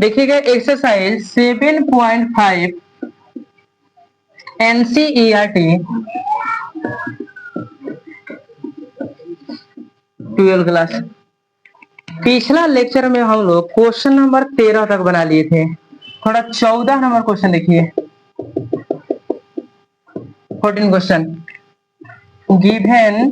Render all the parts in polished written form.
देखिएगा exercise 7.5 NCERT 12 class. पिछला lecture में हम लोग क्वेश्चन नंबर 13 तक बना लिए थे। थोड़ा 14 नंबर क्वेश्चन देखिए। 14 क्वेश्चन गिवन,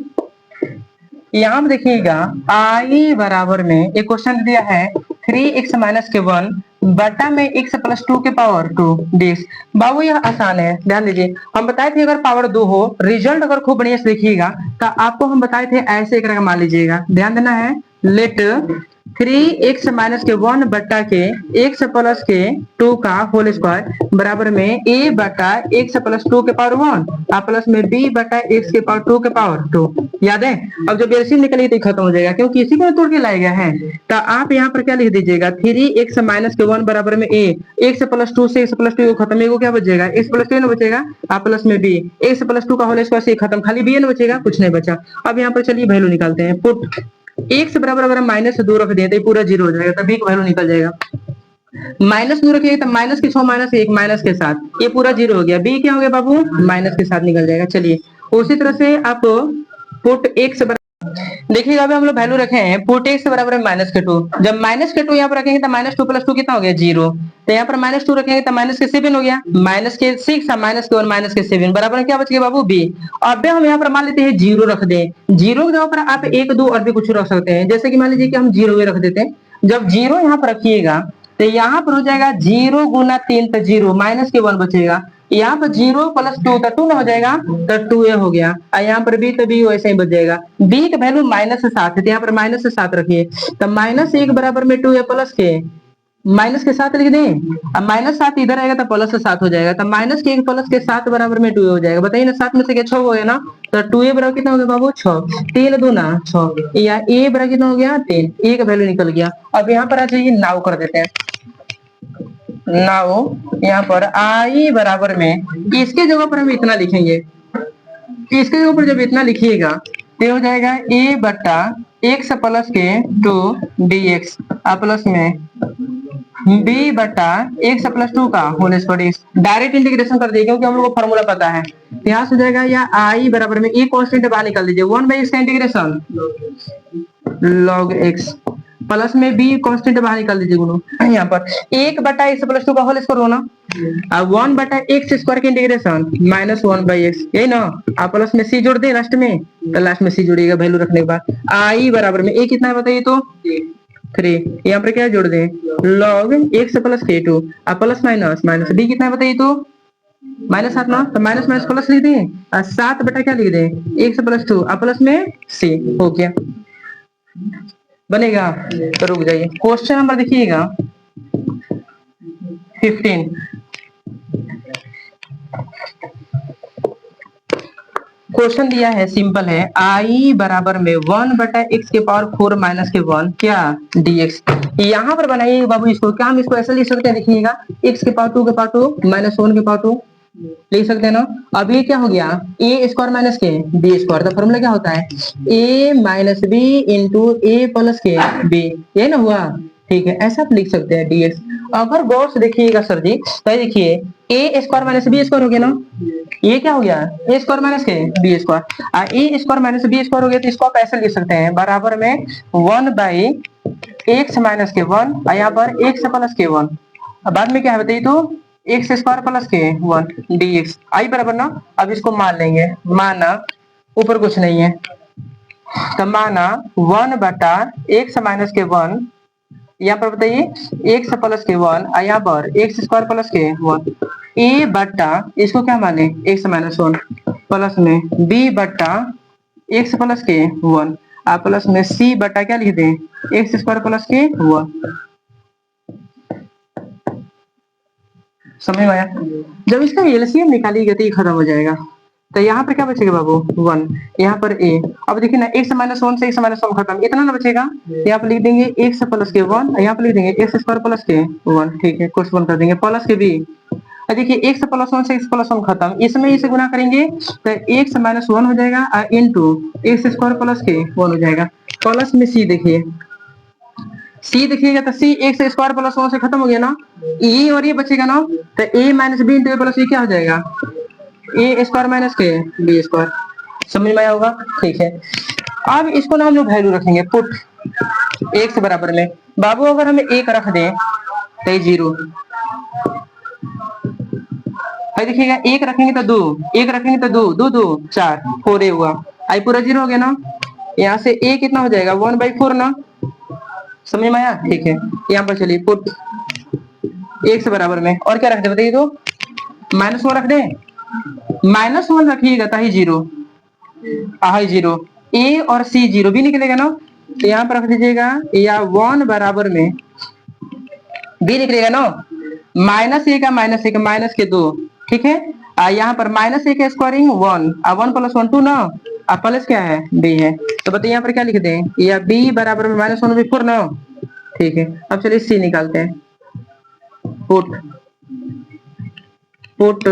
यहाँ पे देखिएगा आई बराबर में एक क्वेश्चन दिया है 3x माइनस के 1 बटा में x प्लस 2 के पावर 2 dx। बाबू यह आसान है, ध्यान दीजिए। हम बताए थे अगर पावर 2 हो, रिजल्ट अगर खूब बढ़िया से देखिएगा तो आपको हम बताए थे ऐसे एक रकम मान लीजिएगा। ध्यान देना है, लेट 3x माइनस के 1 बटा के x प्लस के 2 का होल स्क्वायर बराबर में a बटा x प्लस 2 के पावर 1 और प्लस में b बटा x के पावर 2 के पावर 2। याद है? अब जब एलसीएम निकलेगी तो खत्म हो जाएगा, क्योंकि इसी को तोड़ के लाया गया है। तो आप यहाँ पर क्या लिख दीजिएगा, 3x माइनस के 1 बराबर में a, x प्लस 2 से x प्लस 2 खत्म, एगो क्या बचेगा x प्लस 2 बचेगा और प्लस में b, x प्लस 2 का होल स्क्वायर से खत्म, खाली b न बचेगा, कुछ नहीं बचा। अब यहाँ पर चलिए वैल्यू निकालते हैं। पुट x बराबर अगर माइनस 2 रख दिए तो पूरा 0 हो जाएगा, तब b का वैल्यू निकल जाएगा। माइनस 2 रखिएगा तो माइनस के 6 माइनस 1 माइनस के साथ, ये पूरा 0 हो गया। b क्या हो गया बाबू, माइनस के साथ निकल जाएगा। चलिए उसी तरह से आप पुट x देखिएगा, अभी हम लोग वैल्यू रखे हैं पुट x बराबर है माइनस के 2। जब माइनस के 2 यहाँ पर रखेंगे तो माइनस 2 प्लस 2 कितना हो गया, 0। तो यहाँ पर माइनस 2 रखेंगे तो माइनस के 7 हो गया, माइनस के 6 माइनस के 1 माइनस के 7 बराबर क्या बच गया बाबू, b। अब हम यहाँ पर मान लेते हैं 0 रख दें। 0 के जगह पर आप 1 2 और भी कुछ रख सकते हैं, जैसे कि मान लीजिए कि हम 0 रख देते हैं। जब 0 यहाँ पर रखिएगा तो यहाँ पर हो जाएगा 0 गुना 3 तो 0 माइनस के 1 बचेगा। यहाँ पर 0 प्लस 2 तो 2 ना हो जाएगा, तो 2a हो गया। और यहाँ पर b तो b वैसे ही बच जाएगा। b का वैल्यू माइनस 7 है तो यहाँ पर माइनस 7 रखिए। तो माइनस 1 बराबर में 2a प्लस के माइनस के 7 लिख दें, अब माइनस 7 इधर आएगा तो प्लस 7 हो जाएगा। तो माइनस के 1 प्लस के 7 बराबर में 2 हो जाएगा। बताइए ना, 7 में से 6 हो गया ना, तो 2a बराबर कितना हो गया बाबू, 6। 3 दूना 6, या a बराबर कितना हो गया, 3। a का वैल्यू निकल गया। अब यहाँ पर आ जाइए, नाउ कर देते हैं। नाउ यहाँ पर आई बराबर में इसके जगह पर हम इतना लिखेंगे, इसके जगह पर जब इतना लिखिएगा तो हो जाएगा a बटा x प्लस के 2 dx प्लस में b बटा x प्लस 2 का होल स्क्वायर। डायरेक्ट इंटीग्रेशन कर दिए क्योंकि हम लोग को फॉर्मूला पता है। यहाँ से हो जाएगा या आई बराबर में, e कांस्टेंट बाहर निकाल दीजिए, 1/x का इंटीग्रेशन log x प्लस में b कांस्टेंट बाहर निकाल दीजिए गुणो। यहाँ पर 1 बटा x प्लस 2 का होल स्क्वायर होना, अब 1 बटा x स्क्वायर का इंटीग्रेशन माइनस 1/x, यही ना। आप प्लस में c जोड़ दे लास्ट में, तो लास्ट में c जोड़िएगा वैल्यू रखने के बाद। आई बराबर में a कितना है बताइए तो, 3। यहाँ पर क्या जोड़ दें, log x प्लस के 2 प्लस माइनस माइनस b कितना है बताइए तो, माइनस 7 ना, तो माइनस माइनस प्लस लिख दें और 7 बटा क्या लिख दें, x प्लस 2 प्लस में c हो गया, बनेगा। तो रुक जाइए, क्वेश्चन नंबर देखिएगा 15। क्वेश्चन दिया है, सिंपल है, आई बराबर में 1 बटा x के पावर 4 माइनस के 1 क्या dx। यहाँ पर बनाइए बाबू इसको, क्या हम इसको ऐसे लिख सकते हैं, देखिएगा x के पावर 2 के पावर 2 माइनस 1 के पावर 2 लिख सकते हैं ना। अब ये क्या हो गया, ए स्क्वायर माइनस के बी स्क्वायर। तो फॉर्मूला क्या होता है, ए माइनस बी इंटू ए प्लस के बी, ये ना हुआ। ठीक है, ऐसा आप लिख सकते हैं dx। अगर गौर से देखिएगा सर जी, तो देखिए ए स्क्वायर माइनस बी स्क्वायर हो गया ना, ये क्या हो गया, ए स्क्वायर माइनस के बी स्क्वायर। ए स्क्वायर माइनस बी स्क्वायर हो गया, तो इसको आप ऐसे लिख सकते हैं, बराबर में 1/x माइनस के 1 और यहाँ पर x प्लस के 1। बाद में क्या है बताइए तो, एक्स स्क्वायर प्लस के 1 dx आई बराबर ना। अब इसको मान लेंगे, माना ऊपर कुछ नहीं है तो माना 1 बटा एक्स माइनस के 1, यहाँ पर बताइए एक्स प्लस के 1 और यहाँ पर एक्स स्क्वायर प्लस के 1, ए बटा इसको क्या माने एक्स माइनस 1 प्लस में बी बटा एक्स प्लस के 1 और प्लस में सी बटा क्या लिख दें, एक्स स्क्वायर प्लस के 1। समझ में आया? जब इसका एलसीएम निकालिएगा तो ये खत्म हो जाएगा। तो यहाँ पर क्या बचेगा बाबू, 1, यहाँ पर a। अब देखिए ना, x माइनस 1 से x माइनस 1 खत्म, इतना ना बचेगा। यहाँ पर लिख देंगे x प्लस के 1, यहाँ पर लिख देंगे x स्क्वायर प्लस के 1। ठीक है, कुछ बंद कर देंगे प्लस के b। देखिए x प्लस 1 से x प्लस 1 खत्म, इसमें इसे गुना करेंगे तो x माइनस 1 हो जाएगा और इंटू एक्स स्क्वायर प्लस के 1 हो जाएगा। प्लस में c, देखिए सी देखिएगा तो सी एक्स स्क्वायर प्लस वन से खत्म हो गया ना, ए और ये बचेगा ना, तो ए माइनस बी इंटू ए प्लस बी क्या हो जाएगा, ए स्क्वायर माइनस के बी स्क्वायर। समझ में आया होगा, ठीक है। अब इसको ना हम लोग वैल्यू रखेंगे पुट एक से बराबर में। बाबू अगर हमें एक रख दें तो ये जीरो है, देखिएगा एक रखेंगे तो दो, एक रखेंगे तो दो, दो दो चार, फोर ए हुआ, आई पूरा जीरो हो गया ना। यहाँ से ए कितना हो जाएगा 1/4 ना, समझ में आया, ठीक है। यहाँ पर चलिए पुट एक से बराबर में और क्या रख दे बताइए, तो माइनस वन रख दे, माइनस वन रखिएगा ताही जीरो, आई जीरो, ए और सी जीरो भी निकलेगा ना, तो यहाँ पर रख दीजिएगा या वन बराबर में बी निकलेगा ना, माइनस ए का माइनस ए का माइनस के दो, ठीक है। यहाँ पर माइनस ए का squaring one, one plus one two ना, प्लस क्या है बी है, तो बताइए यहाँ पर क्या लिख दें, या बी बराबर में माइनस वन बी फोर ना, ठीक है। अब चलिए सी निकालते हैं, पुट पुट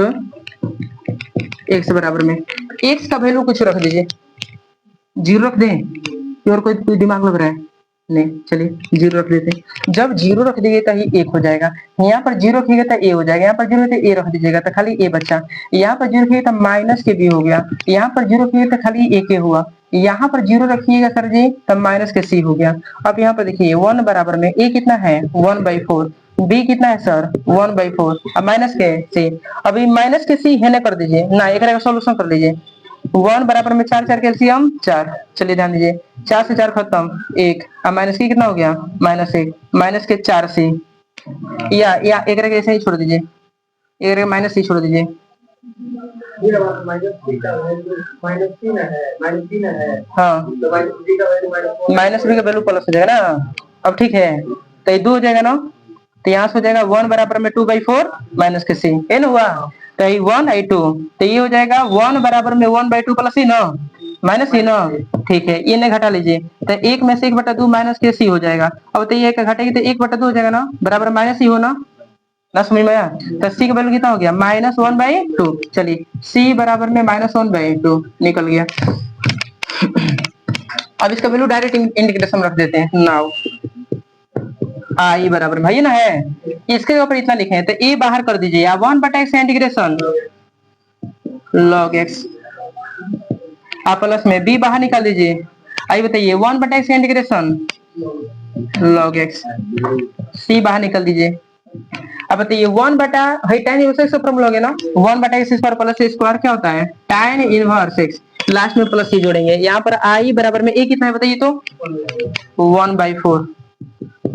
एक्स बराबर में, एक्स का वैल्यू कुछ रख दीजिए, जीरो रख दें और कोई दिमाग लग रहा है, नहीं चलिए जीरो रख देते हैं। जब जीरो रख दीजिए तो ये एक हो जाएगा, यहाँ पर जीरो रखिएगा तो ए हो जाएगा, यहाँ पर जीरो तो ए रख दीजिएगा तो खाली ए बच्चा, यहाँ पर जीरो रखिएगा तो माइनस के बी हो गया, यहाँ पर जीरो रखिएगा तो खाली ए के हुआ, यहाँ पर जीरो रखिएगा सर जी तब माइनस के सी हो गया। अब यहाँ पर देखिए वन बराबर में ए कितना है 1/4, बी कितना है सर 1/4, अब माइनस के सी, अभी माइनस के सी है ना कर दीजिए ना, एक का सोल्यूशन कर लीजिए, वन बराबर में चार, चार कैल्सियम चार, चलिए ध्यान दीजिए, चार से चार खत्म एक, अब माइनस की कितना हो गया माइनस एक, माइनस के चार से, या एक रख ऐसे ही छोड़ दीजिए, एक रख माइनस सी छोड़ दीजिए, हाँ माइनस बी का वैल्यू प्लस हो जाएगा ना, अब ठीक है, तो ये दो हो जाएगा ना, तो यहाँ से हो जाएगा वन बराबर में 2/4 माइनस के सी, ए ना हुआ, तो ये वन आई टू, तो ये हो जाएगा वन बराबर में 1/2 प्लस सी ना, माइनस सी ना, ठीक है, ये नहीं घटा लीजिए, तो एक में से 1/2 माइनस के सी हो जाएगा, अब तो ये घटेगी तो 1/2 हो जाएगा ना, बराबर माइनस सी हो ना समझ में आया, तो सी का वैल्यू कितना हो गया -1/2, चलिए सी बराबर में -1/2 निकल गया। अब इसका वैल्यू डायरेक्ट इंटीग्रेशन रख देते हैं, नाउ आई बराबर भाई ना है, इसके ऊपर इतना लिखे हैं तो ए बाहर कर दीजिए, या 1/x इंटीग्रेशन log x, आप प्लस में बी बाहर निकाल दीजिए, आई बताइए 1/x इंटीग्रेशन log x, सी बाहर निकाल दीजिए, अब बताइए 1/, tan इनवर्स का फॉर्मूला हो गया ना, 1/x स्क्वायर प्लस ए स्क्वायर क्या होता है tan इनवर्स x, लास्ट में प्लस सी जोड़ेंगे, यहाँ पर आई बराबर में ए कितना है बताइए, तो 1/4,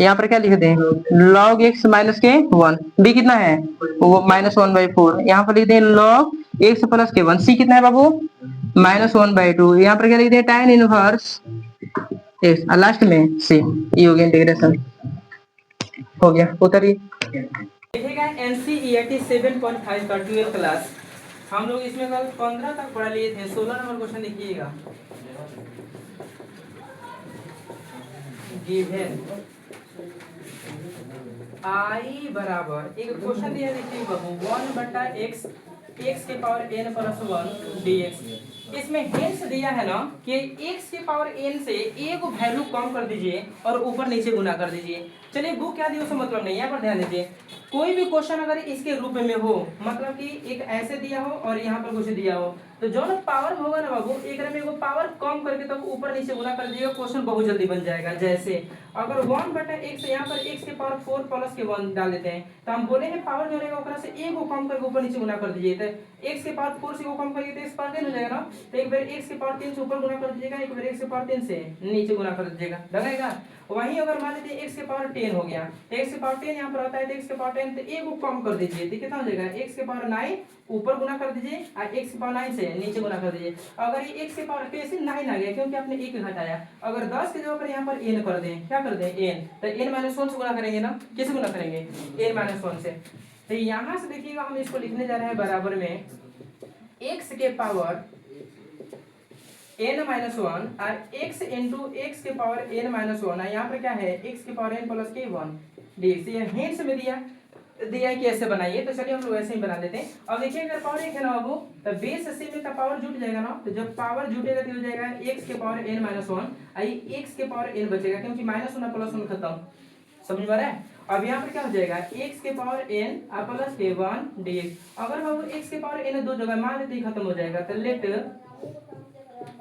यहाँ पर क्या लिख दें log x माइनस के 1, बी कितना है वो -1/4, यहाँ पर लिख दें log x प्लस के 1, सी कितना है बाबू -1/2, यहाँ पर क्या लिख दें tan इनवर्स x, लास्ट में सी, ये हो गया इंटीग्रेशन, हो गया उतरिए। देखिएगा एनसीईआरटी 7.5 का 12th क्लास, हम लोग इसमें कल 15 तक पढ़ा लिए थे, 16 नंबर क्वेश्चन देखिएगा, गिवन आई बराबर एक क्वेश्चन दिया, देखिए बाबू 1/x x के पावर n प्लस 1 dx, इसमें हिंट्स दिया है ना कि x के पावर n से a को वैल्यू कम कर दीजिए और ऊपर नीचे गुना कर दीजिए। चलिए वो क्या दिया उसका मतलब नहीं, यहाँ पर ध्यान दीजिए, कोई भी क्वेश्चन अगर इसके रूप में हो, मतलब कि एक ऐसे दिया हो और यहाँ पर कुछ दिया हो, तो जो ना पावर होगा ना बाबू, एक में वो पावर कम करके तब ऊपर नीचे गुना कर दीजिएगा, क्वेश्चन बहुत जल्दी बन जाएगा। जैसे अगर 1/x, यहाँ पर x के पावर 4 प्लस के 1 डाल देते हैं, तो हम बोले हैं पावर जो रहेगा ओकरा से a को कम करके ऊपर नीचे गुना कर दीजिए, तो x के पावर 4 से को कम करके तो x पावर 10 हो जाएगा ना, तो एक बार x के पावर 3 से ऊपर गुना कर दीजिएगा, एक बार x के पावर 3 से नीचे गुना कर दीजिएगा, लगेगा। वहीं अगर मान लीजिए x के पावर 10 हो गया, तो x के पावर 10 यहाँ पर आता है, तो x के पावर 10 तो a को कम कर दीजिए, तो कितना हो जाएगा x के पावर 9 ऊपर गुना कर दीजिए और x के पावर 9 से नीचे गुना कर दीजिए। अगर ये x के पावर कैसे 9 आ गया, क्योंकि आपने 1 घटाया, अगर 10 के जगह पर यहाँ पर n कर दें, क्या कर दें n, तो n-1 से गुना करेंगे ना, किससे गुना करेंगे n-1 से, तो यहाँ से देखिएगा हम इसको लिखने जा रहे हैं बराबर में x के पावर n-1 और x इंटू x के पावर n-1, यहाँ पर क्या है x के पावर n प्लस के 1 dx, ये हिंट्स में दिया कि ऐसे बनाइए, तो चलिए हम लोग ऐसे ही बना देते हैं। अब देखिए अगर पावर एक है ना बाबू, तो बेस 80 में का पावर जुट जाएगा ना, तो जब पावर जुटेगा तो हो जाएगा x के पावर n-1 और x के पावर n बचेगा, क्योंकि -1 + 1 खत्म, समझ में आ रहा है। अब यहाँ पर क्या हो जाएगा, x के पावर n प्लस के 1 dx। अगर बाबू x के पावर n दो जगह मान लेते ही खत्म हो जाएगा, तो लेट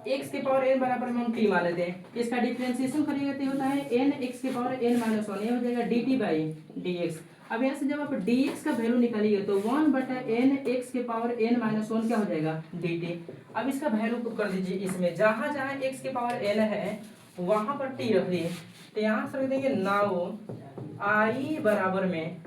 x के पावर n बराबर में हम t मान लेते हैं। इसका डिफरेंशिएशन करिएगा तो होता है n x के पावर n माइनस 1, ये हो जाएगा dt बाई dx। अब यहाँ से जब आप dx का वैल्यू निकालिए तो 1/n x के पावर n माइनस 1 क्या हो जाएगा, dt। अब इसका वैल्यू पुट कर दीजिए इसमें, जहाँ जहाँ x के पावर n है वहाँ पर t रख दिए, तो यहाँ से रख देंगे नाउ i बराबर में,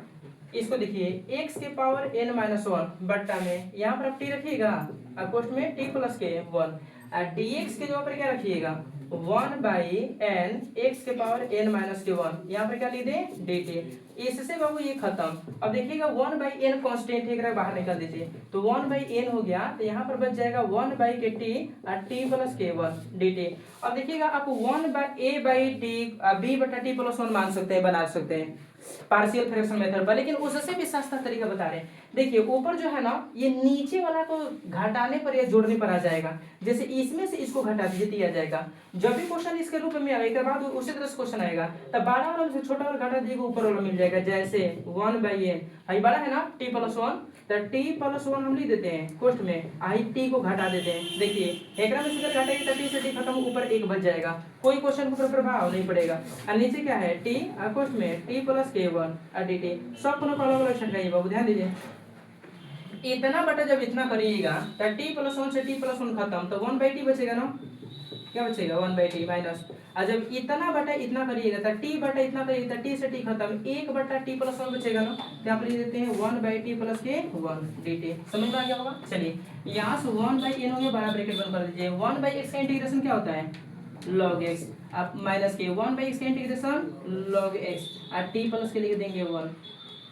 इसको देखिए x के पावर n माइनस 1 बट्टा में यहाँ पर आप t रखिएगा और पोस्ट में t प्लस के 1 और dx के जगह पर क्या रखिएगा 1/n x के पावर n माइनस के 1, यहाँ पर क्या लिख दें dt। इससे बाबू ये खत्म। अब देखिएगा 1/n कांस्टेंट है, बाहर निकाल दीजिए तो 1/n हो गया, तो यहाँ पर बच जाएगा 1/kt और t प्लस के 1 dt। अब देखिएगा आप 1/a/t b/t प्लस 1 मान सकते हैं, बना सकते हैं पार्शियल फ्रैक्शन मेथड पर, लेकिन उससे भी सस्ता तरीका बता रहे हैं। देखिए ऊपर जो है ना, ये नीचे वाला को घटाने पर या जोड़ने पर आ जाएगा, जैसे इसमें से इसको घटा दीजिए आ जाएगा। जब भी क्वेश्चन इसके रूप में आएगा बाद उसी तरह से क्वेश्चन आएगा, तब बड़ा वाला से छोटा वाला घटा दीजिएगा, ऊपर वाला मिल जाएगा। जैसे 1/n आई बड़ा है ना t प्लस 1, तो t प्लस 1 हम लिख देते हैं कोष्ठ में, आई t को घटा देते हैं। देखिए एकरा में से घटाएंगे तो t से t खत्म, ऊपर 1 बच जाएगा, कोई क्वेश्चन के ऊपर प्रभाव नहीं पड़ेगा। और नीचे क्या है t कोष्ठ में t प्लस के 1 और dt, सब को अलग अलग छटाइए बाबू, ध्यान दीजिए। इतना बटा जब इतना करिएगा तो t प्लस 1 से t प्लस 1 खत्म, तो 1/t बचेगा ना, क्या बचेगा 1/t माइनस। और जब इतना बटा इतना करिएगा तो t बटा इतना करिएगा तो t से t खत्म, 1/t प्लस 1 बचेगा ना, तो आप लिख देते हैं 1/t प्लस के 1 dt। समझ में आ गया होगा। चलिए यहाँ से 1/n हो गया, बड़ा ब्रैकेट बंद कर दीजिए। 1/x का इंटीग्रेशन क्या होता है log x, आप माइनस के 1/x का इंटीग्रेशन log x और t प्लस के लिख देंगे 1,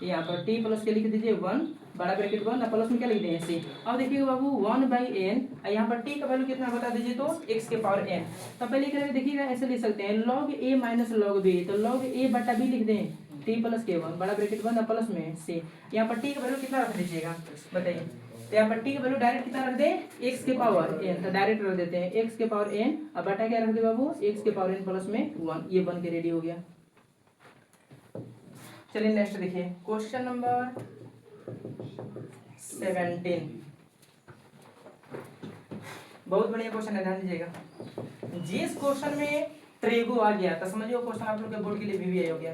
यहाँ पर t प्लस के लिख दीजिए 1 बड़ा ब्रैकेट बंद, प्लस में क्या लिख दें ऐसे। अब देखिए बाबू 1/n, यहाँ पर t का वैल्यू कितना बता दीजिए तो x के पावर n। तो पहले करके देखिएगा ऐसे लिख सकते हैं log a minus log b, तो log a बटा b लिख दें t प्लस के 1 बड़ा ब्रैकेट बंद प्लस में c। यहाँ पर t का वैल्यू कितना रख दीजिएगा बताइए, तो यहाँ पर t का वैल्यू डायरेक्ट कितना रख दें x के पावर n, तो डायरेक्ट रख देते हैं x के पावर n, अब बटा क्या रख दे बाबू x के पावर n प्लस में 1, ये बन के रेडी हो गया। चलिए नेक्स्ट देखिए क्वेश्चन नंबर 17, बहुत बढ़िया क्वेश्चन है, ध्यान दीजिएगा। जिस क्वेश्चन में ट्रेगो आ गया तो समझिए वो क्वेश्चन आप लोग के बोर्ड के लिए भी हो गया।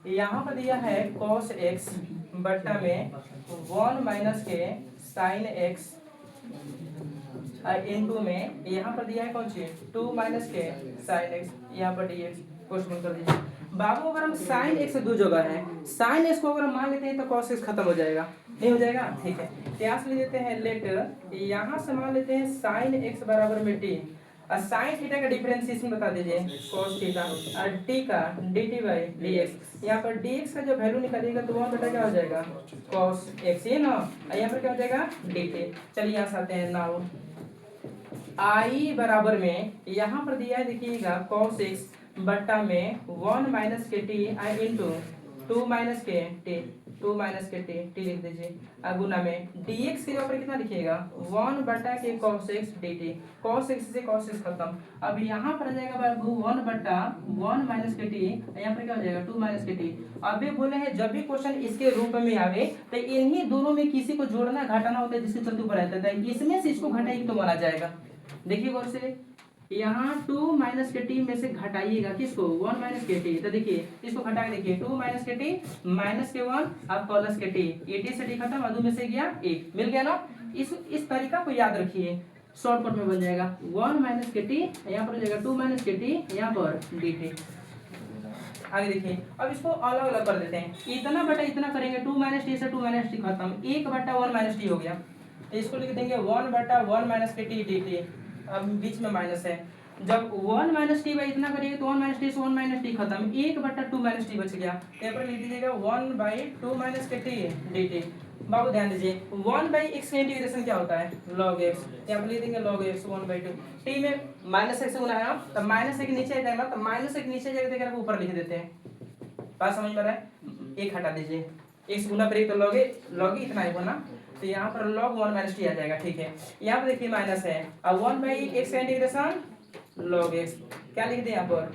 यहाँ पर दिया है cos x बट्टा में 1 माइनस के sin x इनटू में यहाँ पर दिया है कौन सी 2 माइनस के sin x, यहाँ पर dx। क्वेश्चन कर दीजिए बाबू, अगर हम sin x दो जगह है, sin x को अगर हम मान लेते हैं तो cos x खत्म हो जाएगा, नहीं हो जाएगा, ठीक है। यहाँ से ले लेते हैं लेट, यहाँ से मान लेते हैं sin x बराबर में t, और sin थीटा का डिफरेंशिएशन बता दीजिए cos थीटा और t का dt बाई dx। यहाँ पर dx का जो वैल्यू निकालिएगा तो 1 बटा क्या हो जाएगा cos x, ये ना, यहाँ पर क्या हो जाएगा dt। चलिए यहाँ से आते हैं नाउ i बराबर में, यहाँ पर दिया है देखिएगा cos x बट्टा में 1 माइनस के टी आई इंटू 2 माइनस के टी, 2 माइनस के टी लिख दीजिए, और गुना में dx के ऊपर कितना लिखिएगा 1 बटा के cos x dt, cos x से cos x खत्म। अब यहाँ पर आ जाएगा बाबू 1 बटा 1 माइनस के टी, यहाँ पर क्या हो जाएगा 2 माइनस के टी। अब ये बोले हैं जब भी क्वेश्चन इसके रूप में आवे तो इन्हीं दोनों में किसी को जोड़ना घटाना होता है, जिसके चलते ऊपर रहता है, इसमें से इसको घटाएगी तो माना जाएगा। देखिए गौर से, यहाँ 2 माइनस के टी में से घटाइएगा किसको 1 माइनस के टी, तो देखिए इसको घटा के देखिए 2 माइनस के टी माइनस के 1 अब प्लस के टी, ये टी से टी खत्म, अदू में से गया 1 मिल गया ना। इस तरीका को याद रखिए, शॉर्टकट में बन जाएगा 1 माइनस के टी, यहाँ पर हो जाएगा 2 माइनस के टी, यहाँ पर डी टी। आगे देखिए अब इसको अलग अलग कर देते हैं, इतना बटा इतना करेंगे 2 माइनस टी से 2 माइनस टी खत्म, 1 बटा 1 माइनस टी हो गया, इसको लिख देंगे 1 बटा 1 माइनस के टी डी टी। अब बीच में माइनस है, जब 1 माइनस टी बाई इतना करिएगा तो 1 माइनस टी से 1 माइनस टी खत्म, 1 बटा 2 माइनस टी बच गया, यहाँ पर लिख दीजिएगा 1 बाई 2 माइनस के टी डी टी। बाबू ध्यान दीजिए 1 बाई एक्स का इंटीग्रेशन क्या होता है log x, यहाँ पर लिख देंगे log x 1/2, टी में माइनस एक्स गुना है ना, तो माइनस एक नीचे आ जाएगा, तो माइनस एक नीचे जाएगा ऊपर लिख देते हैं, बात समझ में आ रहा है। एक हटा दीजिए, x गुना पर एक तो log इतना ही होना, तो यहाँ पर log 1 माइनस टी आ जाएगा, ठीक है। यहाँ पर देखिए माइनस है, अब 1 बाई एक्स का इंटीग्रेशन log x क्या लिख दें यहाँ पर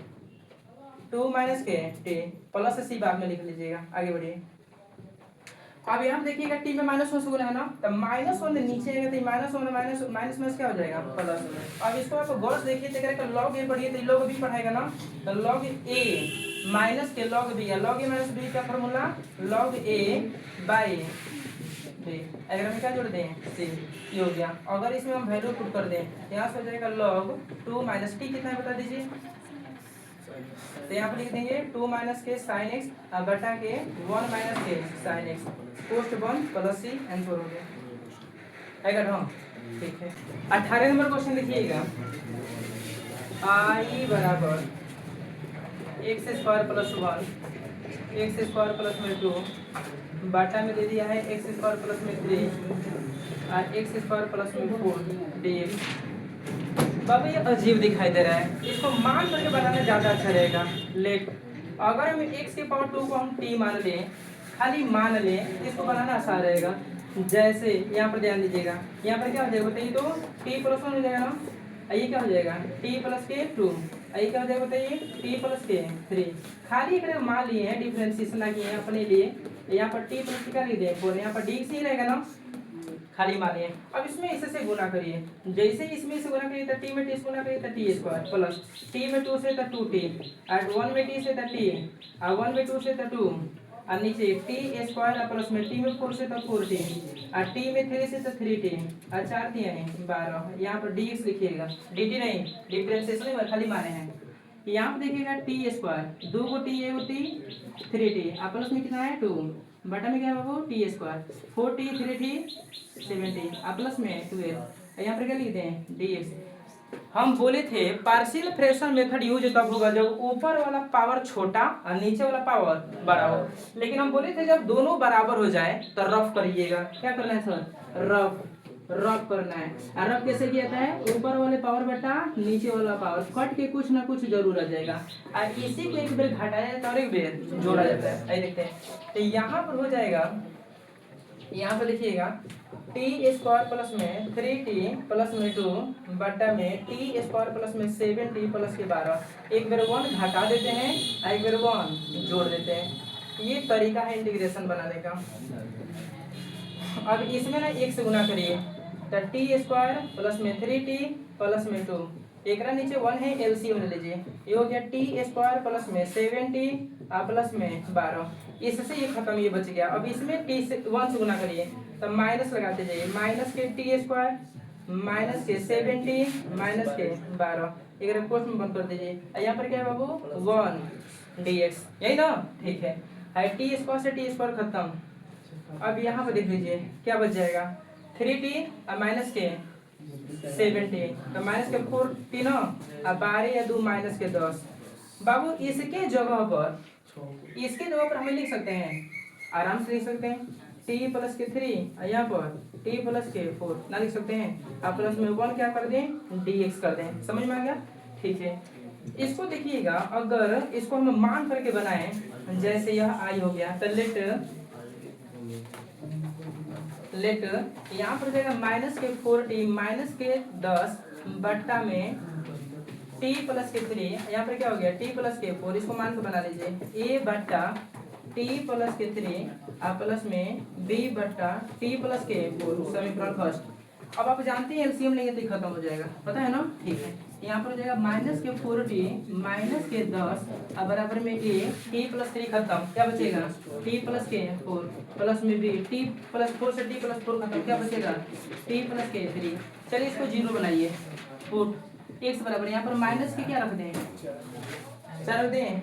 2 माइनस के टी प्लस सी बाद में लिख लीजिएगा। आगे बढ़िए। अब यहाँ देखिएगा टी में माइनस वन से गुना है ना, तो माइनस वन नीचे आएगा तो minus one minus minus minus क्या हो जाएगा प्लस। अब इसको आप गौर से देखिए तो लॉग ए पढ़िए तो लॉग बी पढ़ाएगा ना, तो लॉग ए माइनस के लॉग बी है, लॉग ए माइनस बी का formula log A by B. अगर हम क्या जोड़ दें सी, ये हो गया। अगर इसमें हम वैल्यू पुट कर दें यहाँ से हो जाएगा लॉग 2 माइनस टी कितना है बता दीजिए, तो यहाँ पर लिख देंगे 2 माइनस के साइन एक्स बटा के 1 माइनस के sine X post 1 plus C answer हो गया। अगर हम ठीक है 18 नंबर क्वेश्चन देखिएगा, आई बराबर x square plus 1 x square plus में 2 बाटा में दे दिया है एक्स स्क्वायर प्लस में 3 और एक्स स्क्वायर प्लस में 4 dx। बाबा ये अजीब दिखाई दे रहा है, इसको मान करके बनाना ज़्यादा अच्छा रहेगा। लेट अगर हम x के पावर 2 को हम t मान लें, खाली मान लें, इसको बनाना आसान रहेगा। जैसे यहाँ पर ध्यान दीजिएगा, यहाँ पर क्या हो जाएगा बताइए, तो t प्लस 1 हो जाएगा ना, ये क्या हो जाएगा t प्लस के 2, ये क्या हो जाएगा बताइए t प्लस के 3। खाली अगर मान लिए हैं डिफरेंशिएशन ना किए हैं अपने लिए, यहाँ पर t प्लस क्या लिख दें 4, यहाँ पर dx ही रहेगा ना, खाली मानिए। अब इसमें इससे गुना करिए, जैसे इसमें से गुना करिए तो टी में टी से गुना करिए तो टी स्क्वायर प्लस टी में 2 से तो 2t और 1 में टी से तो t और 1 में 2 से तो 2 और नीचे टी स्क्वायर प्लस में टी में 4 से तो 4t और टी में 3 से तो 3t और 4 दिए हैं 12। यहाँ पर dx लिखिएगा, dt नहीं, डिफरेंशिएशन में खाली माने हैं। यहाँ पर देखिएगा टी स्क्वायर 2 को टी 1 टी 3t और प्लस में कितना है 2 बटा में क्या है बाबू T square 4t 3t 7t plus में 12। यहाँ पर क्या लिखते हैं dx। हम बोले थे पार्शियल फ्रैक्शन मेथड यूज तब होगा जब ऊपर वाला पावर छोटा और नीचे वाला पावर बड़ा हो, लेकिन हम बोले थे जब दोनों बराबर हो जाए तो रफ करिएगा। क्या करना है सर, रफ रफ करना है। और रफ कैसे किया जाता है, ऊपर वाले पावर बटा नीचे वाला पावर कट के कुछ ना कुछ जरूर आ जाएगा और इसी को एक बेर घटाया जाता है और एक बेर जोड़ा जाता है। आई देखते हैं तो यहाँ पर हो जाएगा, यहाँ पर लिखिएगा टी स्क्वायर प्लस में 3t प्लस में 2 बटा में टी स्क्वायर प्लस में 7t प्लस के 12। एक बार 1 घटा देते हैं और एक बार 1 जोड़ देते हैं। ये तरीका है इंटीग्रेशन बनाने का। अब इसमें ना 1 से गुना करिए तो टी स्क्वायर प्लस में 3t प्लस में 2 एक नीचे 1 है एलसीएम ले लीजिए, ये हो गया टी स्क्वायर प्लस में 7t प्लस में 12। इससे ये खत्म, ये बच गया। अब इसमें टी से 1 से गुना करिए तो माइनस लगाते जाइए, माइनस के टी स्क्वायर माइनस के 7t माइनस के 12 एक कोष्ठ में बंद कर दीजिए। यहाँ पर क्या है बाबू 1 dx, यही ना, ठीक है। टी स्क्वायर से टी स्क्वायर खत्म। अब यहाँ पर देख लीजिए क्या बच जाएगा 3t और माइनस के 7t तो माइनस के 4t ना और 12 या 2 माइनस के 10। बाबू इसके जगह पर हमें लिख सकते हैं, आराम से लिख सकते हैं t प्लस के 3 और यहाँ पर t प्लस के 4 ना लिख सकते हैं, आप प्लस में 1 क्या कर दें dx कर दें। समझ में आ गया, ठीक है। इसको देखिएगा, अगर इसको हम मान करके बनाएं, जैसे यह i हो गया तो लेट यहाँ पर जाएगा माइनस के 4t माइनस के 10 बट्टा में t प्लस के 3, यहाँ पर क्या हो गया t प्लस के 4, इसको मान के बना लीजिए a बट्टा t प्लस के 3 और प्लस में b बट्टा t प्लस के 4 समीकरण फर्स्ट। अब आप जानते हैं एलसीएम लेंगे तो खत्म हो जाएगा, पता है ना, ठीक है। यहाँ पर हो जाएगा माइनस के 4t माइनस के 10 और बराबर में a t प्लस 3 खत्म, क्या बचेगा t प्लस के 4 प्लस में b t प्लस 4 से t प्लस 4 खत्म, क्या बचेगा t प्लस के 3। चलिए इसको जीरो बनाइए, पुट x बराबर यहाँ पर माइनस के क्या रख दें 4 रख दें,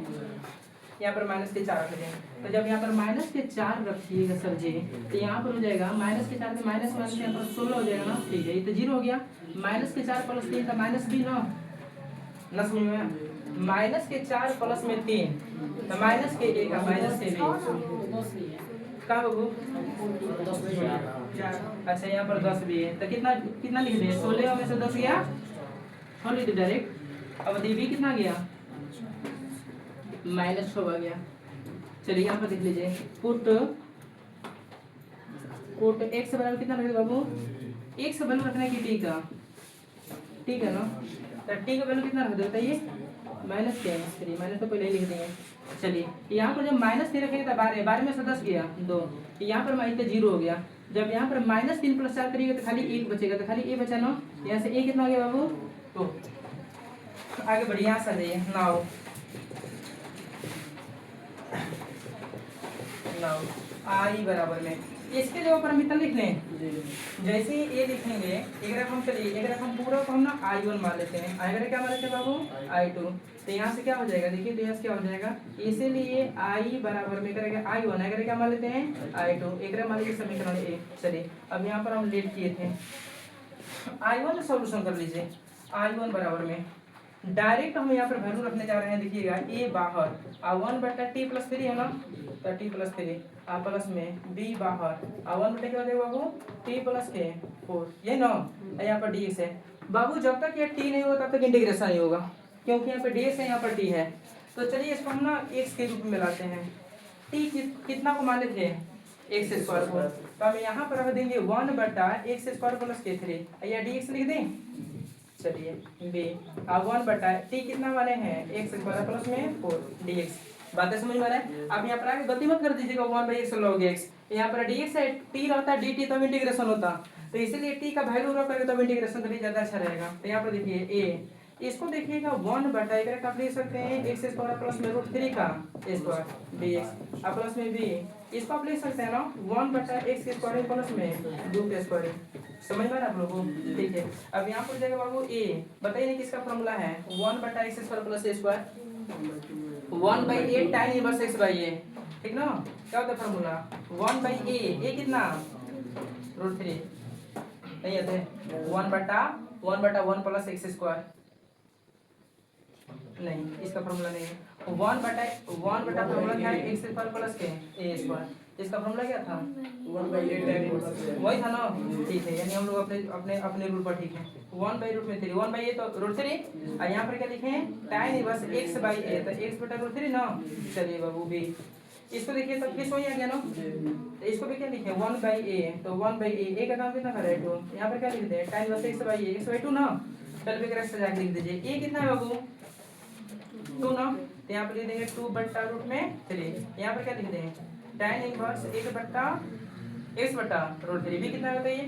यहाँ पर माइनस के 4 रख दें। तो जब यहाँ पर माइनस के 4 रखिएगा सर जी, तो यहाँ पर हो जाएगा माइनस के 4 से माइनस माइनस यहाँ पर 16 हो जाएगा ना, ठीक है। ये तो जीरो हो गया, माइनस के 4 प्लस 3 का माइनस भी ना समझ में, माइनस के 4 प्लस में 3 तो माइनस के 1 माइनस के 2 कहाँ बाबू, अच्छा यहाँ पर 10 भी है तो कितना कितना लिख दें 16 में से 10 गया और लिख दे डायरेक्ट। अब b कितना गया माइनस 6 आ गया। चलिए यहाँ पर देख लीजिए, पुट x बराबर कितना रखेगा बाबू, x वैल्यू रखना है कि t का, ठीक है ना, तो t का वैल्यू कितना रख दे बताइए माइनस के थ्री, माइनस तो पहले ही लिख देंगे। चलिए यहाँ पर जब माइनस थ्री रखेंगे तो 12, 12 में से 10 गया 2, यहाँ पर माइनस 0 हो गया। जब यहाँ पर माइनस 3 + 4 करिएगा तो खाली 1 बचेगा, तो खाली ए बचा ना, यहाँ से ए कितना आ गया बाबू? तो आगे बढ़िए, यहाँ से आ जाइए। नाउ आई बराबर में इसके जो ऊपर मित्र लिख लें, जैसे ही ए लिखेंगे एक रकम, चलिए एक रकम पूरा को हम ना I1 मान लेते हैं, आएगा क्या मान लेते हैं बाबू? I2। तो यहाँ से क्या हो जाएगा, देखिए तो यहाँ से क्या हो जाएगा, इसीलिए I बराबर में करेगा I1, आएगा क्या मान लेते हैं? I2। एक मान लीजिए समीकरण ए। चलिए अब यहाँ पर हम लेट किए थे, I1 सॉल्यूशन कर लीजिए। I1 बराबर में डायरेक्ट हम यहाँ पर वैल्यू रखने जा रहे हैं, देखिएगा ए बाहर, 1/t+3 है ना, तो t+3 प्लस में b बाहर, 1/, क्या हो जाएगा बाबू? t+4, ये ना, यहाँ पर dx है बाबू। जब तक ये t नहीं होगा तब तक इंटीग्रेशन नहीं होगा, क्योंकि यहाँ पर dx है, यहाँ पर t है। तो चलिए इसको हम ना x के रूप में लाते हैं। t कितना को मान लेते हैं? x² को, तो हम यहाँ पर रख देंगे 1/x² + k3, या dx लिख दें। चलिए बी, अब 1/t कितना वाले हैं? x² + में 4 dx। बातें समझ में आ रहा है? आप यहाँ पर आगे गलती मत कर दीजिएगा, 1/x log x, यहाँ पर dx है, t रहता है dt तब इंटीग्रेशन होता, तो इसीलिए t का वैल्यू रख करके तब इंटीग्रेशन करिए, ज़्यादा अच्छा रहेगा। तो यहाँ पर देखिए a, इसको देखिएगा 1/, आप लिख सकते हैं x² + में √3 का स्क्वायर dx, और प्लस में b, इसको आप लिख सकते हैं ना 1/x² प्लस में 2 का स्क्वायर। समझ में आप लोगों को? ठीक है, अब यहाँ पर जाएगा बाबू a, बताइए किसका फॉर्मूला है? 1/x² + a square, 1/8 tan inverse x/a, ठीक ना? क्या होता है फॉर्मूला? 1/a, कितना? √3 नहीं आते, 1/1 + x² नहीं, इसका फॉर्मूला नहीं है। 1/1 फॉर्मूला क्या है? x² + a², इसका फॉर्मूला क्या था? 1/8 tan इनवर्स, वही था ना? ठीक है, यानी हम लोग अपने रूल पर ठीक है। 1/√3, 1/a तो √3, और यहाँ पर क्या लिखे हैं? tan इनवर्स x/a, तो x/√3 ना। चलिए बाबू भी इसको देखिए, तब किस वही आ गया ना, तो इसको भी क्या लिखे? 1/a, तो 1/a का काम कितना कर रहा है? 2। यहाँ पर क्या लिखते हैं? tan इनवर्स x/a, x/2 ना। चल फिर ऐसे जाके लिख दीजिए, a कितना है बाबू? 2 ना, तो यहाँ पर लिख देंगे 2/√3। यहाँ पर क्या लिख देंगे? tan इनवर्स 1/x/√3, भी कितना होता है ये?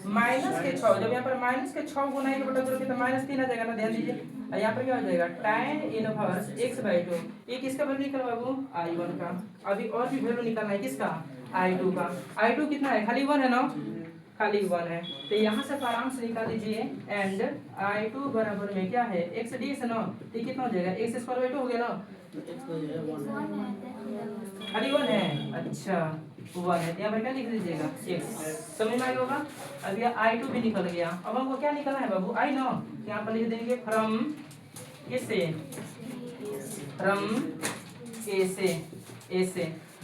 -6। जब यहाँ पर -6 गुना 1/√3 तो -3 आ जाएगा ना, ध्यान दीजिए। और यहाँ पर क्या हो जाएगा? tan इनवर्स x/2, ये किसका वैल्यू निकल बाबू? I1 का। अभी और भी वैल्यू निकालना है, किसका? I2 का। I2 कितना है? खाली 1 है ना, खाली 1 है, तो यहाँ से आराम से निकाल लीजिए। एंड I2 बराबर में क्या है? x dx है ना, तो कितना हो जाएगा? x² 2 हो गया ना, खाली 1 है। अच्छा 1 है, यहाँ पर क्या लिख दीजिएगा? x। समझ में आ गया होगा? अब यह I2 भी निकल गया। अब हमको क्या निकलना है बाबू? I नो, यहाँ पर लिख देंगे फ्रॉम ए से।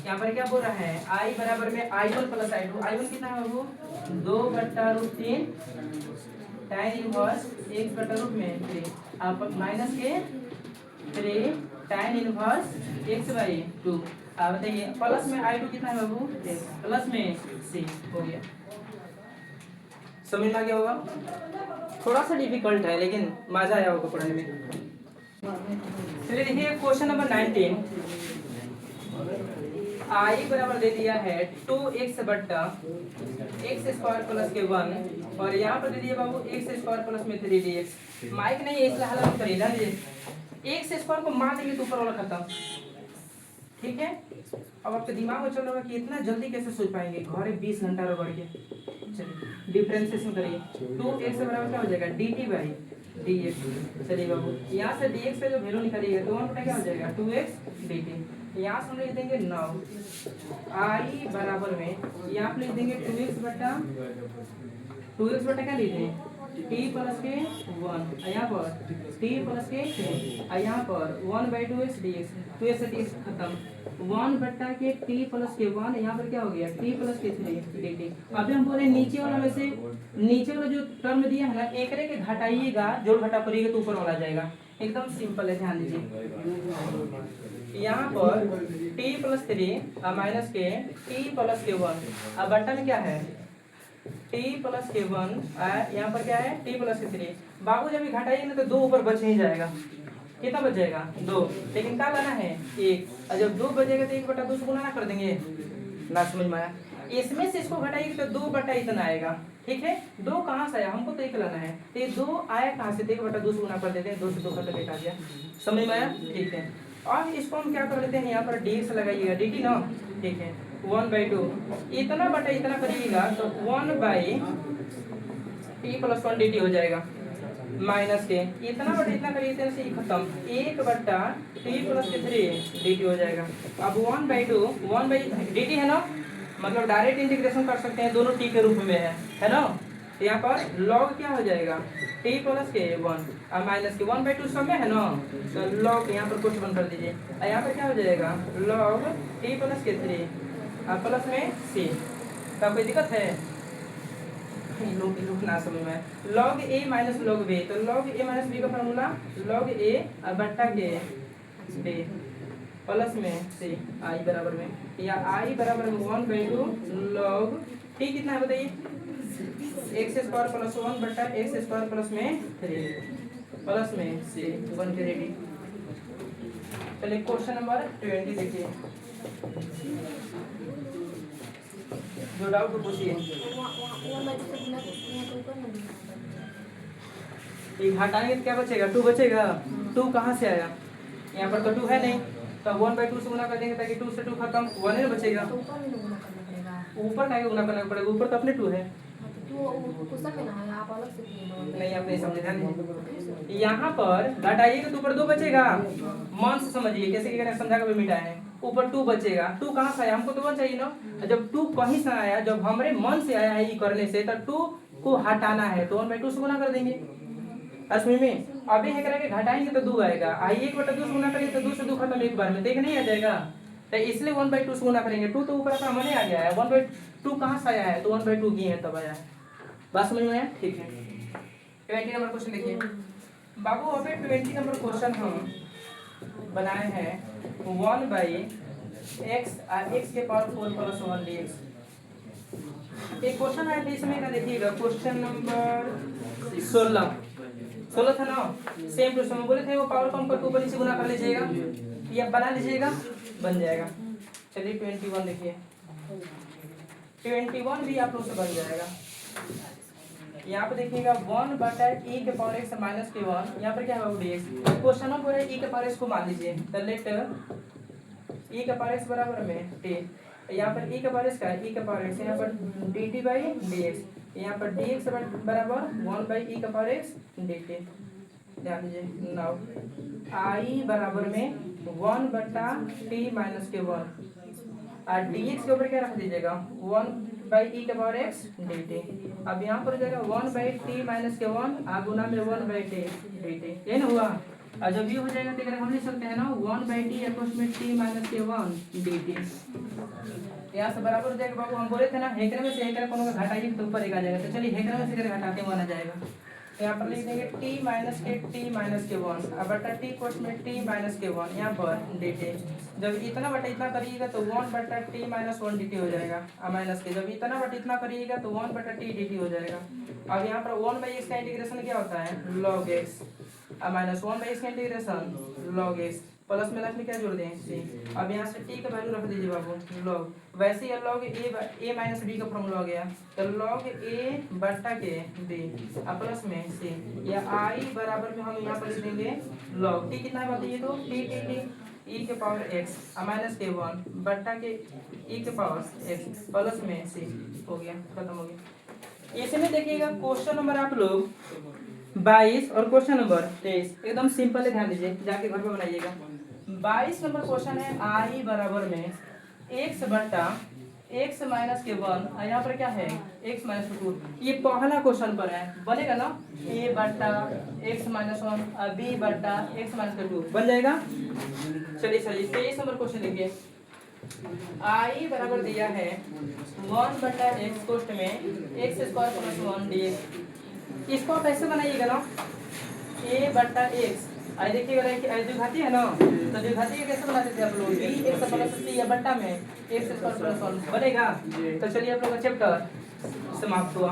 यहाँ पर क्या बोल रहा है? I बराबर में I1 + I2। I1 कितना है बाबू? 2/√3 tan इनवर्स x/√3, आप माइनस के 3 tan इनवर्स x/2। अब बताइए प्लस में I2 कितना है बाबू? प्लस में c हो गया। समझ में आ गया होगा? थोड़ा सा डिफिकल्ट है लेकिन मजा आया होगा पढ़ने में। चलिए देखिए क्वेश्चन नंबर 19, I बराबर दे दिया है 2x/x² + k1, और यहाँ पर दे दिया बाबू x² + में 3 dx। माइक नहीं है इसलिए हल्ला मत करिए, ध्यान दीजिए। x² को मार देंगे तो ऊपर वाला खत्म, ठीक है? अब आपके दिमाग में चल रहा होगा कि इतना जल्दी कैसे सोच पाएंगे, घरे 20 घंटा रगड़ के। चलिए डिफरेंशिएशन करिए, 2x बराबर क्या हो जाएगा? dt/dx। चलिए बाबू यहाँ से dx का जो वैल्यू निकालिएगा तो 1 क्या हो जाएगा? 2x dt। यहाँ से हम लिख देंगे 9। I बराबर में यहाँ पे लिख देंगे 2x बटा क्या लिख दें? t + के 1, यहाँ पर t + के 3, यहाँ पर 1/2x dx, 2x से dx खत्म, 1 के t + के 1, यहाँ पर क्या हो गया? t + के 3 dt। अभी हम बोले नीचे वाला में से, नीचे वाला जो टर्म दिया है ना, एक के घटाइएगा, जोड़ घटा करिएगा तो ऊपर वाला जाएगा। एकदम सिंपल है, ध्यान दीजिए। यहाँ पर t + 3 माइनस के t + के 1, अब बट्टा में क्या है? t + के 1, यहाँ पर क्या है? t + के 3। बाबू जब घटाइए ना तो 2 ऊपर बच ही जाएगा, कितना बचेगा 2, लेकिन क्या लाना है 1, और जब 2 बचेगा तो 1/2 से गुना ना कर देंगे ना। समझ में आया? इसमें से इसको घटाएंगे तो 2 बटा इतना आएगा। ठीक है, 2 कहाँ से आया, हमको तो 1 लाना है, तो ये 2 आया कहाँ से, 1/2 से गुना कर देते हैं, 2 से 2 घटा लेकर आ गया। समझ में आया? ठीक है, और इसको हम क्या कर लेते हैं, यहाँ पर dx लगाइएगा, dt ना। ठीक है, 1/2 इतना बटा इतना करिएगा तो 1/t+1 dt हो जाएगा, माइनस के इतना बटा इतना करिए इतने से ही खत्म, 1/t+3 dt हो जाएगा। अब 1/2 1/dt है ना, मतलब डायरेक्ट इंटीग्रेशन कर सकते हैं, दोनों t के रूप में है ना। तो यहाँ पर log क्या हो जाएगा, t+1 और माइनस के 1/2 सब में है ना, तो log यहाँ पर कुछ बंद कर दीजिए, और यहाँ पर क्या हो जाएगा log t+3 और प्लस में c। तो कोई दिक्कत है, लोग ना समझ में, log a minus log b, तो log a माइनस b का फार्मूला log a और बट्टा के b प्लस में c i बराबर में, या i बराबर में 1/2 log t कितना है बताइए, x² + 1 बट्टा x² प्लस में 3 प्लस में c 1 के रेडी। चलिए क्वेश्चन नंबर 20 देखिए, जो डाउट को पूछिए। हटाएंगे तो क्या बचेगा, 2 बचेगा। 2 कहाँ से आया, यहाँ पर तो 2 है नहीं, तो 1/2 से गुना कर देंगे ताकि 2 से 2 खत्म, 1 ही बचेगा। ऊपर का गुना करना पड़ेगा, ऊपर तो अपने 2 है। नहीं आप नहीं समझे ध्यान दीजिए। यहाँ पर घटाइएगा तो ऊपर 2 बचेगा, मन से समझिए कैसे क्या समझा कर मिटाए हैं। ऊपर 2 बचेगा, 2 कहाँ से आया, हमको तो 1 चाहिए ना, जब 2 कहीं से आया, जब हमारे मन से आया है ये करने से, तो 2 को हटाना है तो 1/2 से गुना कर देंगे। असमी में अभी है करके घटाएंगे तो 2 आएगा, आई 1/2 से गुना करेंगे तो 2 से 2 खत्म एक बार में, देख नहीं आ जाएगा, तो इसलिए 1/2 से गुना करेंगे। 2 तो ऊपर अपना मने आ गया है, 1/2 कहाँ से आया है, तो 1/2 की है तब आया है। बात समझ में आया? ठीक है, 20 नंबर क्वेश्चन देखिए बाबू। अभी 20 नंबर क्वेश्चन हम बनाए हैं 1/x x के पावर 4 + 1 dx। एक क्वेश्चन आया था इसमें का, देखिएगा क्वेश्चन नंबर 16 था ना, सेम टू सेम बोले थे वो पावर कम करके ऊपर नीचे गुना कर लीजिएगा, या बना लीजिएगा, बन जाएगा। चलिए 21 देखिए, 21 भी आप लोग से बन जाएगा। यहाँ पे देखिएगा 1/e के पावर x माइनस के 1, यहाँ पर क्या होगा dx। क्वेश्चन में पूरा e के पावर x को मान लीजिए, तो लेट e के पावर x बराबर में t, यहाँ पर e के पावर x का e के पावर x, यहाँ पर dt/dx, यहाँ पर dx बराबर 1/e के पावर x dt। ध्यान दीजिए, नाउ i बराबर में 1/t माइनस के 1 और dx के ऊपर क्या रख दीजिएगा 1/e के पावर x dt। अब यहाँ पर हो जाएगा 1/t माइनस के 1 गुना में 1/t dt, ये ना हुआ। और जब ये हो जाएगा तो हम लिख सकते हैं ना 1/t में t माइनस के 1 dt। यहाँ से बराबर हो जाएगा बाबू, हम बोले थे ना हेकरे में से हेकरे कोनो का घटाइए तो ऊपर एक आ जाएगा, तो चलिए हेकरे में से हेकरे घटाते हुए आ जाएगा। तो यहाँ पर लिख देंगे t माइनस के 1 अब बटा t में t माइनस के 1 यहाँ पर dt। जब इतना बटा इतना करिएगा तो 1/t माइनस 1 dt हो जाएगा, माइनस के जब इतना बटा इतना करिएगा तो 1/t dt हो जाएगा। अब यहाँ पर 1/x का इंटीग्रेशन क्या होता है log x, माइनस 1/x का इंटीग्रेशन log x, प्लस में लास्ट में क्या जोड़ दें c। अब यहाँ से t का वैल्यू रख दीजिए बाबू log, वैसे ही log a माइनस b का फॉर्मूला हो गया, तो log a बटा के b प्लस में c, या i बराबर में हम यहाँ पर लिख देंगे log t कितना है बताइए तो t e के पावर x माइनस के 1 बट्टा के e के पावर x प्लस में c। हो गया, खत्म हो गया। इसमें देखिएगा क्वेश्चन नंबर आप लोग 22 और क्वेश्चन नंबर 23 एकदम सिंपल है, ध्यान दीजिए, जाके घर पे बनाइएगा। 22 नंबर क्वेश्चन है i बराबर में x बट्टा x माइनस के 1 और यहाँ पर क्या है x माइनस 2। ये पहला क्वेश्चन पर है, बनेगा ना a बट्टा x माइनस 1 और b बट्टा x माइनस 2 बन जाएगा। चलिए 23 नंबर क्वेश्चन देखिए, i बराबर दिया है 1/x कोष्ठ में x² + 1 dx। इसको आप ऐसे बनाइएगा ना a बट्टा x, आई देखिएगा द्विघाती है ना, तो द्विघाती का कैसे बनाते थे आप लोग bx + c या बट्टा में x² + 1 बनेगा। तो चलिए आप लोग का चैप्टर समाप्त हुआ,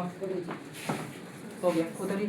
हो गया उधर ही।